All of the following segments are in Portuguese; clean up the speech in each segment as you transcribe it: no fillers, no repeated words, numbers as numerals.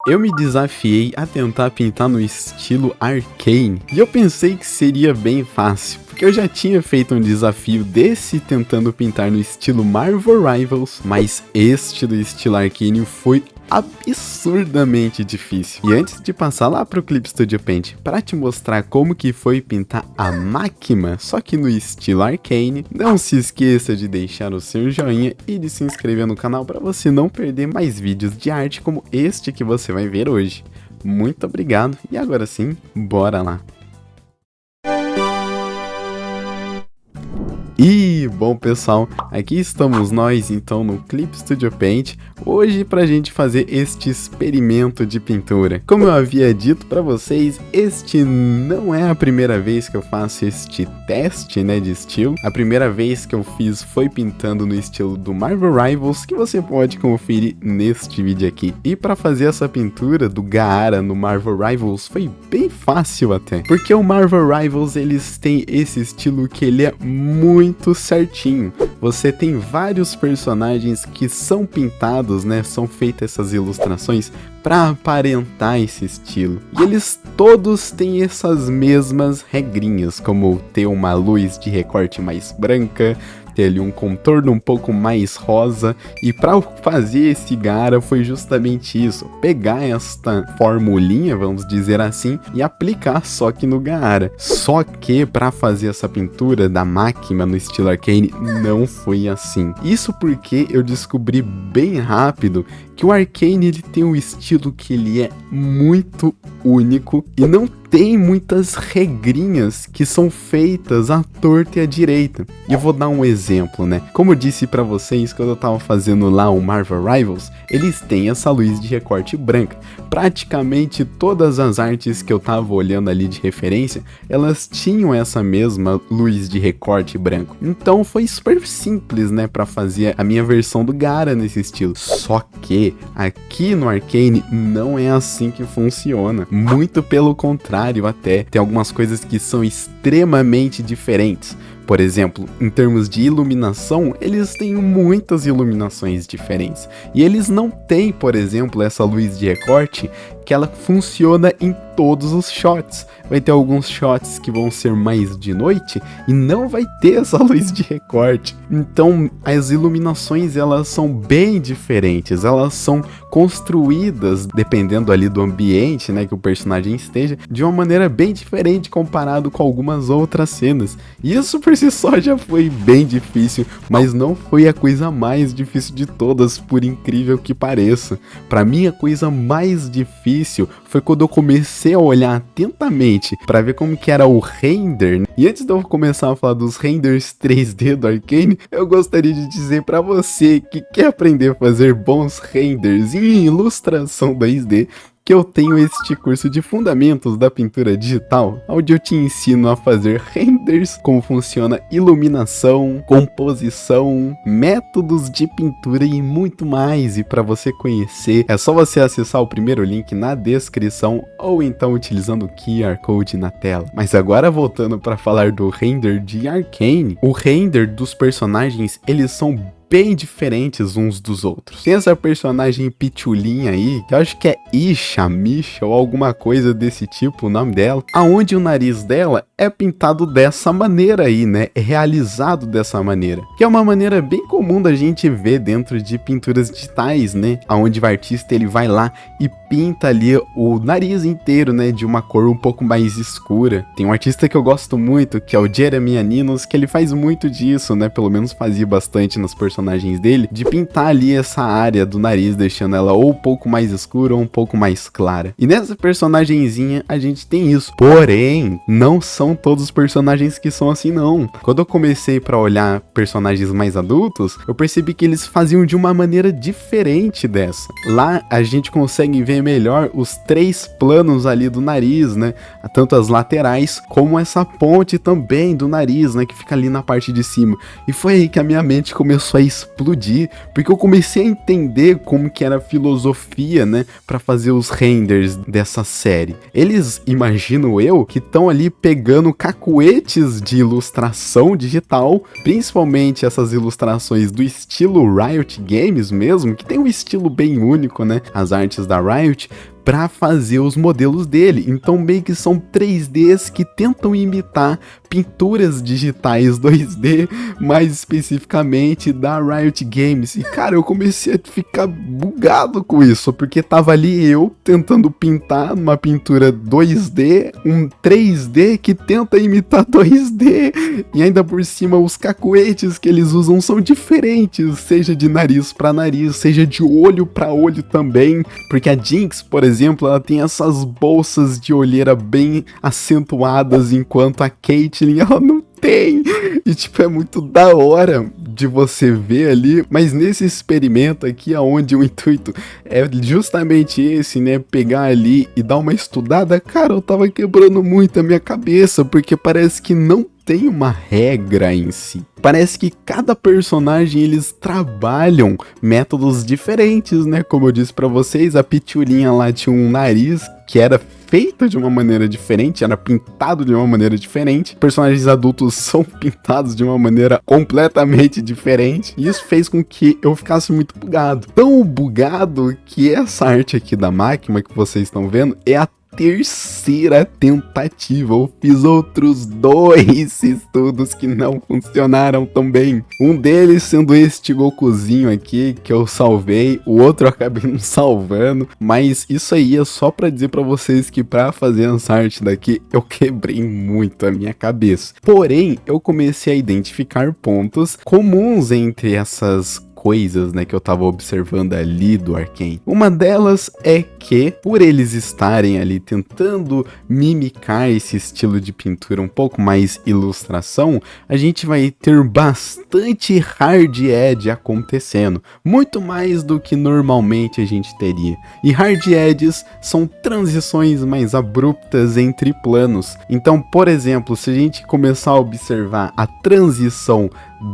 Eu me desafiei a tentar pintar no estilo Arcane, e eu pensei que seria bem fácil, porque eu já tinha feito um desafio desse tentando pintar no estilo Marvel Rivals, mas este do estilo Arcane foi absurdamente difícil. E antes de passar lá pro Clip Studio Paint para te mostrar como que foi pintar a Makima, só que no estilo Arcane, não se esqueça de deixar o seu joinha e de se inscrever no canal para você não perder mais vídeos de arte como este que você vai ver hoje. Muito obrigado e agora sim, bora lá! E bom pessoal, aqui estamos nós então no Clip Studio Paint, hoje pra gente fazer este experimento de pintura. Como eu havia dito pra vocês, este não é a primeira vez que eu faço este teste, né, de estilo. A primeira vez que eu fiz foi pintando no estilo do Marvel Rivals, que você pode conferir neste vídeo aqui. E pra fazer essa pintura do Gaara no Marvel Rivals foi bem fácil até, porque o Marvel Rivals eles têm esse estilo que ele é muito certinho. Você tem vários personagens que são pintados, né? São feitas essas ilustrações para aparentar esse estilo. E eles todos têm essas mesmas regrinhas, como ter uma luz de recorte mais branca, ter ali um contorno um pouco mais rosa, e para fazer esse Gaara foi justamente isso, pegar esta formulinha, vamos dizer assim, e aplicar só que no Gaara. Só que para fazer essa pintura da Makima no estilo Arcane não foi assim. Isso porque eu descobri bem rápido que o Arcane ele tem um estilo que ele é muito único e não tem muitas regrinhas que são feitas à torta e à direita. E eu vou dar um exemplo, né? Como eu disse pra vocês quando eu tava fazendo lá o Marvel Rivals, eles têm essa luz de recorte branca. Praticamente todas as artes que eu tava olhando ali de referência, elas tinham essa mesma luz de recorte branco. Então foi super simples, né, pra fazer a minha versão do Gaara nesse estilo. Só que aqui no Arcane não é assim que funciona. Muito pelo contrário até. Tem algumas coisas que são extremamente diferentes. Por exemplo, em termos de iluminação, eles têm muitas iluminações diferentes. E eles não têm, por exemplo, essa luz de recorte que ela funciona em todos os shots. Vai ter alguns shots que vão ser mais de noite e não vai ter essa luz de recorte. Então, as iluminações elas são bem diferentes. Elas são construídas, dependendo ali do ambiente, né, que o personagem esteja, de uma maneira bem diferente comparado com algumas outras cenas. E isso por si só já foi bem difícil, mas não foi a coisa mais difícil de todas, por incrível que pareça. Para mim, a coisa mais difícil foi quando eu comecei a olhar atentamente para ver como que era o render. E antes de eu começar a falar dos renders 3D do Arcane, eu gostaria de dizer para você que quer aprender a fazer bons renders em ilustração 2D, que eu tenho este curso de fundamentos da pintura digital, onde eu te ensino a fazer renders, como funciona iluminação, composição, métodos de pintura e muito mais. E para você conhecer, é só você acessar o primeiro link na descrição ou então utilizando o QR Code na tela. Mas agora voltando para falar do render de Arcane, o render dos personagens, eles são bem diferentes uns dos outros. Tem essa personagem pitulinha aí, que eu acho que é Isha, Misha ou alguma coisa desse tipo, o nome dela, aonde o nariz dela é pintado dessa maneira aí, né? É realizado dessa maneira, que é uma maneira bem comum da gente ver dentro de pinturas digitais, né? Aonde o artista ele vai lá e pinta ali o nariz inteiro, né? De uma cor um pouco mais escura. Tem um artista que eu gosto muito, que é o Jeremy Aninos, que ele faz muito disso, né? Pelo menos fazia bastante nas personagens dele, de pintar ali essa área do nariz, deixando ela ou um pouco mais escura ou um pouco mais clara. E nessa personagenzinha a gente tem isso. Porém, não são todos os personagens que são assim não. Quando eu comecei para olhar personagens mais adultos, eu percebi que eles faziam de uma maneira diferente dessa. Lá a gente consegue ver melhor os três planos ali do nariz, né? Tanto as laterais como essa ponte também do nariz, né? Que fica ali na parte de cima. E foi aí que a minha mente começou a explodir, porque eu comecei a entender como que era a filosofia, né? Para fazer os renders dessa série. Eles, imagino eu, que estão ali pegando cacuetes de ilustração digital, principalmente essas ilustrações do estilo Riot Games mesmo, que tem um estilo bem único, né? As artes da Riot Riot para fazer os modelos dele. Então meio que são 3Ds que tentam imitar pinturas digitais 2D, mais especificamente da Riot Games. E cara, eu comecei a ficar bugado com isso, porque tava ali eu tentando pintar uma pintura 2D, um 3D que tenta imitar 2D, e ainda por cima os cacuetes que eles usam são diferentes, seja de nariz para nariz, seja de olho para olho também, porque a Jinx, por exemplo, ela tem essas bolsas de olheira bem acentuadas, enquanto a Caitlyn, ela não tem. E tipo, é muito da hora de você ver ali, mas nesse experimento aqui, onde o intuito é justamente esse, né, pegar ali e dar uma estudada, cara, eu tava quebrando muito a minha cabeça, porque parece que não tem uma regra em si. Parece que cada personagem, eles trabalham métodos diferentes, né? Como eu disse pra vocês, a Pitulinha lá tinha um nariz que era feito de uma maneira diferente, era pintado de uma maneira diferente. Personagens adultos são pintados de uma maneira completamente diferente. E isso fez com que eu ficasse muito bugado. Tão bugado que essa arte aqui da máquina que vocês estão vendo é a terceira tentativa. Eu fiz outros 2 estudos que não funcionaram tão bem. Um deles sendo este Gokuzinho aqui, que eu salvei. O outro eu acabei não salvando. Mas isso aí é só pra dizer pra vocês que pra fazer essa arte daqui, eu quebrei muito a minha cabeça. Porém, eu comecei a identificar pontos comuns entre essas coisas, né, que eu tava observando ali do Arcane. Uma delas é que, por eles estarem ali tentando mimicar esse estilo de pintura um pouco mais ilustração, a gente vai ter bastante hard edge acontecendo, muito mais do que normalmente a gente teria. E hard edges são transições mais abruptas entre planos. Então, por exemplo, se a gente começar a observar a transição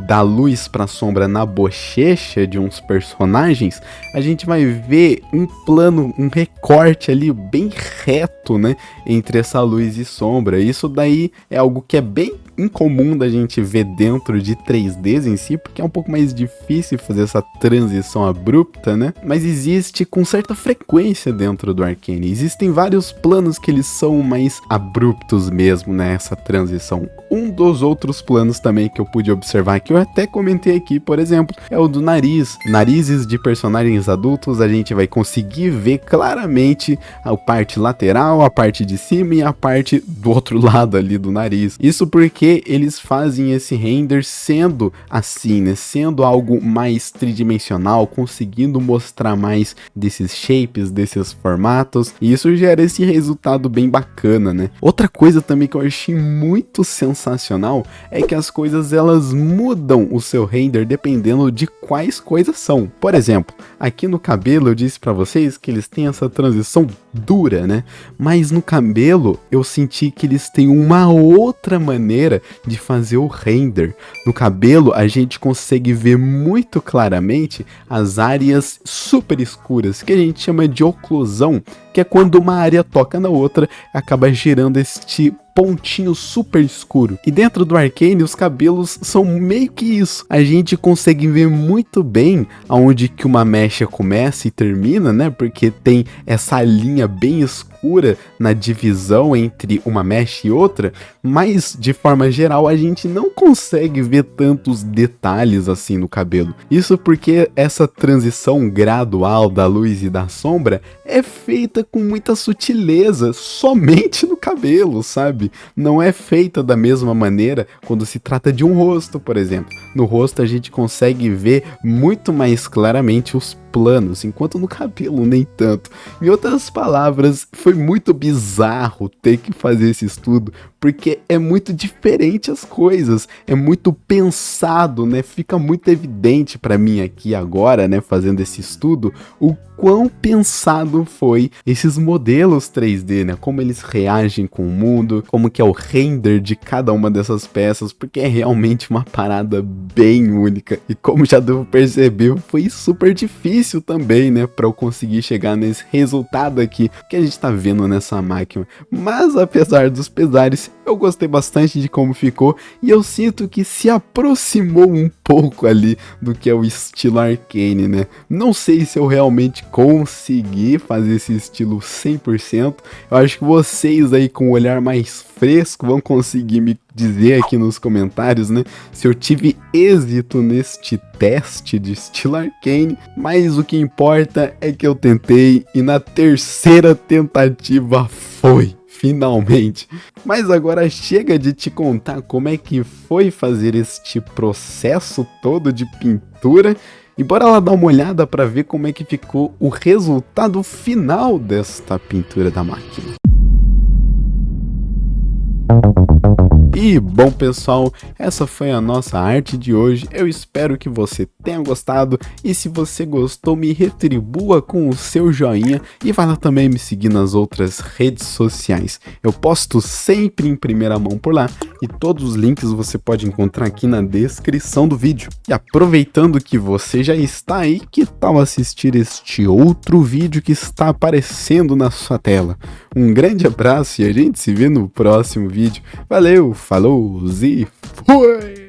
da luz para sombra na bochecha de uns personagens, a gente vai ver um plano, um recorte ali bem reto, né, entre essa luz e sombra. Isso daí é algo que é bem incomum da gente ver dentro de 3Ds em si, porque é um pouco mais difícil fazer essa transição abrupta, né? Mas existe com certa frequência dentro do Arcane. Existem vários planos que eles são mais abruptos mesmo, né? Essa transição. Um dos outros planos também que eu pude observar, que eu até comentei aqui, por exemplo, é o do nariz. Narizes de personagens adultos, a gente vai conseguir ver claramente a parte lateral, a parte de cima e a parte do outro lado ali do nariz. Isso porque eles fazem esse render sendo assim, né? Sendo algo mais tridimensional, conseguindo mostrar mais desses shapes, desses formatos, e isso gera esse resultado bem bacana, né? Outra coisa também que eu achei muito sensacional é que as coisas, elas mudam o seu render dependendo de quais coisas são. Por exemplo, aqui no cabelo eu disse pra vocês que eles têm essa transição dura, né? Mas no cabelo eu senti que eles têm uma outra maneira de fazer o render. No cabelo a gente consegue ver muito claramente as áreas super escuras, que a gente chama de oclusão, que é quando uma área toca na outra, acaba gerando este pontinho super escuro. E dentro do Arcane, os cabelos são meio que isso. A gente consegue ver muito bem aonde que uma mecha começa e termina, né? Porque tem essa linha bem escura na divisão entre uma mecha e outra, mas de forma geral a gente não consegue ver tantos detalhes assim no cabelo. Isso porque essa transição gradual da luz e da sombra é feita com muita sutileza, somente no cabelo, sabe? Não é feita da mesma maneira quando se trata de um rosto, por exemplo. No rosto a gente consegue ver muito mais claramente os planos, enquanto no cabelo nem tanto. Em outras palavras, foi muito bizarro ter que fazer esse estudo, porque é muito diferente as coisas, é muito pensado, né? Fica muito evidente para mim aqui agora, né, fazendo esse estudo, o quão pensado foi esses modelos 3D, né? Como eles reagem com o mundo, como que é o render de cada uma dessas peças, porque é realmente uma parada bem única. E como já devo perceber, foi super difícil difícil também, né, para eu conseguir chegar nesse resultado aqui que a gente tá vendo nessa máquina. Mas apesar dos pesares, eu gostei bastante de como ficou e eu sinto que se aproximou um pouco ali do que é o estilo Arcane, né? Não sei se eu realmente consegui fazer esse estilo 100%. Eu acho que vocês aí com o olhar mais fresco vão conseguir me dizer aqui nos comentários, né, se eu tive êxito neste teste de estilo Arcane, mas o que importa é que eu tentei e na terceira tentativa foi. Finalmente. Mas agora chega de te contar como é que foi fazer este processo todo de pintura e bora lá dar uma olhada para ver como é que ficou o resultado final desta pintura da máquina. E bom pessoal, essa foi a nossa arte de hoje, eu espero que você tenha gostado e se você gostou me retribua com o seu joinha e vai lá também me seguir nas outras redes sociais, eu posto sempre em primeira mão por lá e todos os links você pode encontrar aqui na descrição do vídeo. E aproveitando que você já está aí, que tal assistir este outro vídeo que está aparecendo na sua tela? Um grande abraço e a gente se vê no próximo vídeo. Valeu, falou e fui!